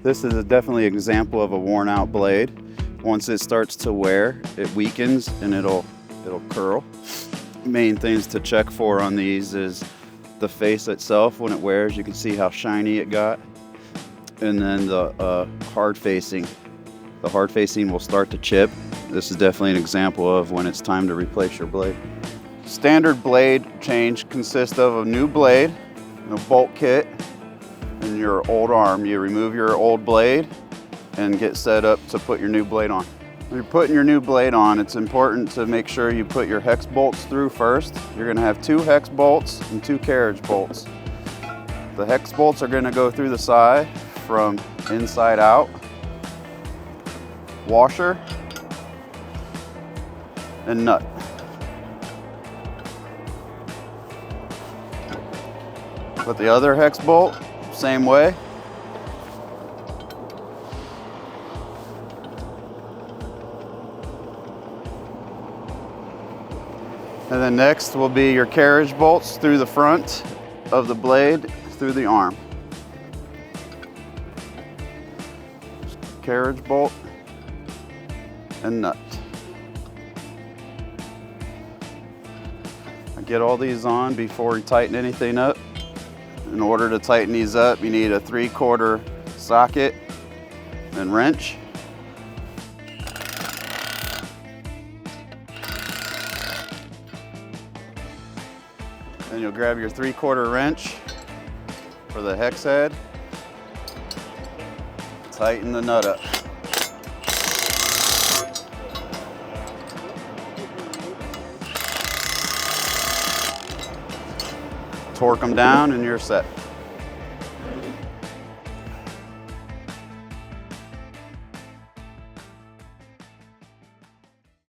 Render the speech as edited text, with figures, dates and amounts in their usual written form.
This is definitely an example of a worn out blade. Once it starts to wear, it weakens and it'll curl. Main things to check for on these is the face itself. When it wears, you can see how shiny it got. And then the hard facing. The hard facing will start to chip. This is definitely an example of when it's time to replace your blade. Standard blade change consists of a new blade, a bolt kit, and your old arm. You remove your old blade and get set up to put your new blade on. When you're putting your new blade on, it's important to make sure you put your hex bolts through first. You're gonna have 2 hex bolts and 2 carriage bolts. The hex bolts are gonna go through the side from inside out. Washer and nut. Put the other hex bolt, same way. And then next will be your carriage bolts through the front of the blade, through the arm. Carriage bolt and nut. Get all these on before you tighten anything up. In order to tighten these up, you need a 3/4 socket and wrench. Then you'll grab your 3/4 wrench for the hex head. Tighten the nut up. Torque them down and you're set.